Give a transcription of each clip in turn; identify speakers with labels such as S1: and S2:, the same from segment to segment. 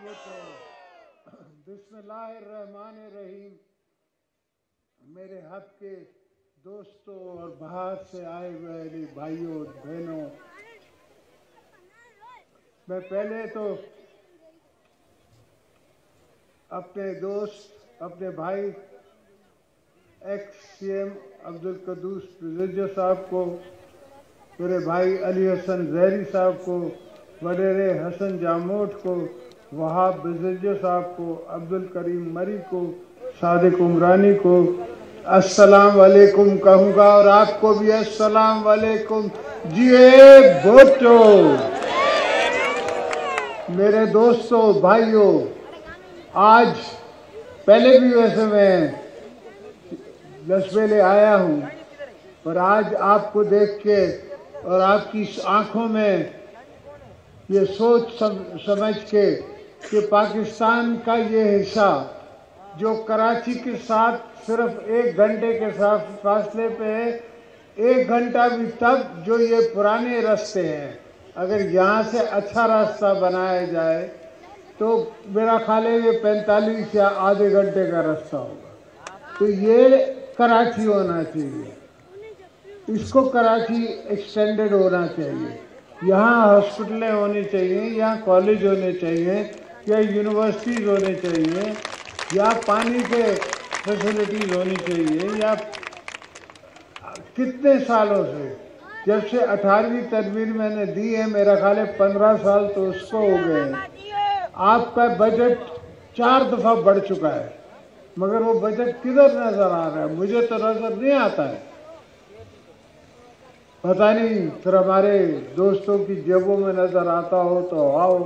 S1: بسم اللہ الرحمن الرحیم. میرے حق کے دوستوں اور باہر سے آئے ہوئے بھائیوں بہنوں، میں پہلے تو اپنے دوست اپنے بھائی ایکس سی ایم عبدالقدوس بزرجو صاحب کو، میرے بھائی علی حسن زہری صاحب کو، وڈیرے حسن جاموٹ کو، وہاب بزرجو صاحب کو، عبدالکریم مری کو، صادق عمرانی کو السلام علیکم کہوں گا، اور آپ کو بھی السلام علیکم. جی بھٹو. میرے دوستوں بھائیوں، آج پہلے بھی ویسے میں لسبیلے آیا ہوں، پر آج آپ کو دیکھ کے اور آپ کی آنکھوں میں یہ سوچ سمجھ کے کہ پاکستان کا یہ حصہ جو کراچی کے ساتھ صرف 1 گھنٹے کے فاصلے پہ ہے، 1 گھنٹہ بھی تب جو یہ پرانے راستے ہیں، اگر یہاں سے اچھا راستہ بنایا جائے تو میرا خیال ہے یہ 45 یا آدھے گھنٹے کا راستہ ہوگا. تو یہ کراچی ہونا چاہیے، اس کو کراچی ایکسٹینڈڈ ہونا چاہیے. یہاں ہاسپٹلیں ہونی چاہیے، یہاں کالج ہونے چاہیے، یا یونیورسٹیز ہونے چاہیے، یا پانی کے فیسلٹیز ہونی چاہیے. یا کتنے سالوں سے، جب سے 18ویں تدبیر میں نے دی ہے، میرا خیال ہے 15 سال تو اس کو ہو گئے ہیں، آپ کا بجٹ 4 دفعہ بڑھ چکا ہے، مگر وہ بجٹ کدھر نظر آ رہا ہے؟ مجھے تو نظر نہیں آتا ہے. پتہ نہیں پھر ہمارے دوستوں کی جیبوں میں نظر آتا ہو تو آؤ،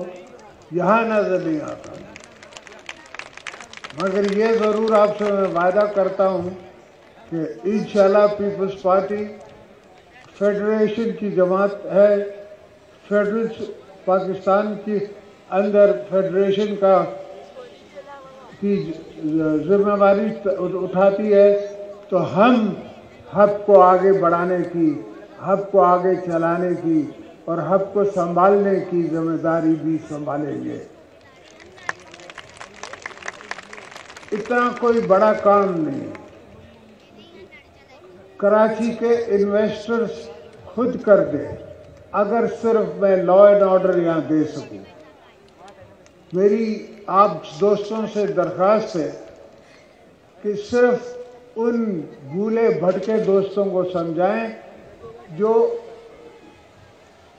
S1: یہاں نظر نہیں آتا. مگر یہ ضرور آپ سے میں وعدہ کرتا ہوں کہ انشاءاللہ پیپلز پارٹی فیڈریشن کی جماعت ہے، فیڈرل پاکستان کی اندر فیڈریشن کی ذمہ داری اٹھاتی ہے، تو ہم حق کو آگے بڑھانے کی، حق کو آگے چلانے کی اور حق کو سنبھالنے کی ذمہ داری بھی سنبھالیں گے. اتنا کوئی بڑا کام نہیں. کراچی کے انویسٹرز خود کر دیں اگر صرف میں لا اینڈ آرڈر یہاں دے سکوں. میری آپ دوستوں سے درخواست ہے کہ صرف ان بھولے بھٹکے دوستوں کو سمجھائیں جو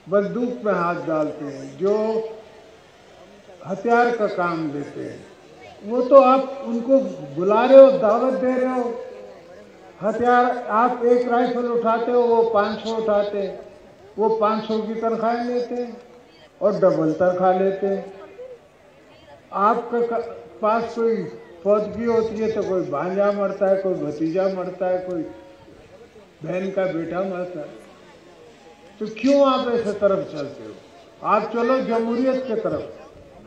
S1: بندوق میں ہاتھ ڈالتے ہیں، جو ہتھیار کا کام لیتے ہیں. وہ تو آپ ان کو بلا رہے ہو، دعوت دے رہے ہو. ہتھیار آپ 1 رائفل اٹھاتے ہو، وہ 500 اٹھاتے ہیں، وہ 500 کی تنخواہیں لیتے ہیں اور ڈبل تنخواہ لیتے ہیں. آپ کے پاس کوئی فوتگی ہوتی ہے تو کوئی بھانجا مرتا ہے، کوئی بھتیجا مرتا ہے، کوئی بہن کا بیٹا مرتا ہے. تو کیوں آپ ایسے طرف چلتے ہو؟ آپ چلو جمہوریت کی طرف.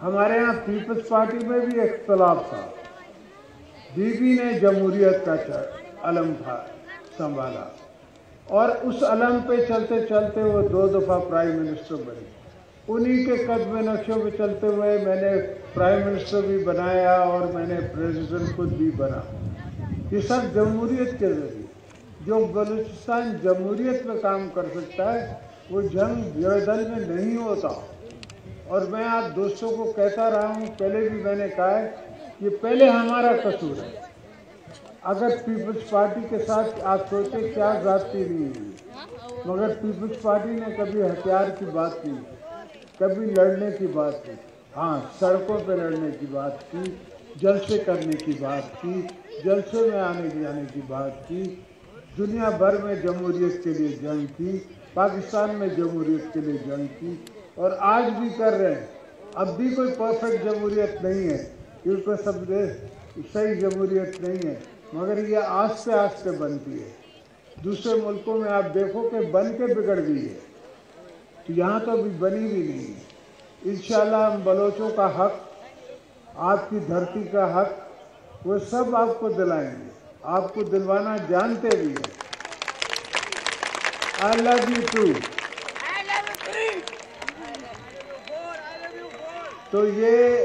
S1: ہمارے ہاں پیپلز پارٹی میں بھی اختلاف تھا، بی بی نے جمہوریت کا علم سنبھالا، اور اس علم پہ چلتے چلتے وہ 2 دفعہ پرائم منسٹر بنے. انہی کے قدم نقشوں پہ چلتے ہوئے میں نے پرائم منسٹر بھی بنایا اور میں نے پریزیڈنٹ خود بھی بنا. یہ سب جمہوریت کے ذریعے. جو بلوچستان جمہوریت میں کام کر سکتا ہے وہ جنگ جدل میں نہیں ہوتا. اور میں آپ دوستوں کو کہتا رہا ہوں، پہلے بھی میں نے کہا ہے، یہ پہلے ہمارا قصور ہے. اگر پیپلز پارٹی کے ساتھ آپ سوچیں کیا ذاتی نہیں ہوئی، مگر پیپلز پارٹی نے کبھی ہتھیار کی بات کی، کبھی لڑنے کی بات کی. ہاں، سڑکوں پہ لڑنے کی بات کی، جلسے کرنے کی بات کی، جلسے میں آنے جانے کی بات کی، دنیا بھر میں جمہوریت کے لیے جنگ کی، پاکستان میں جمہوریت کے لیے جنگ کی، اور آج بھی کر رہے ہیں. اب بھی کوئی پرفیکٹ جمہوریت نہیں ہے، کیونکہ سب صحیح جمہوریت نہیں ہے، مگر یہ آہستہ آہستہ بنتی ہے. دوسرے ملکوں میں آپ دیکھو کہ بن کے بگڑ گئی ہے، تو یہاں تو ابھی بنی بھی نہیں ہے. انشاءاللہ ہم بلوچوں کا حق، آپ کی دھرتی کا حق، وہ سب آپ کو دلائیں گے، آپ کو دلوانا جانتے بھی ہیں. I love you too. تو یہ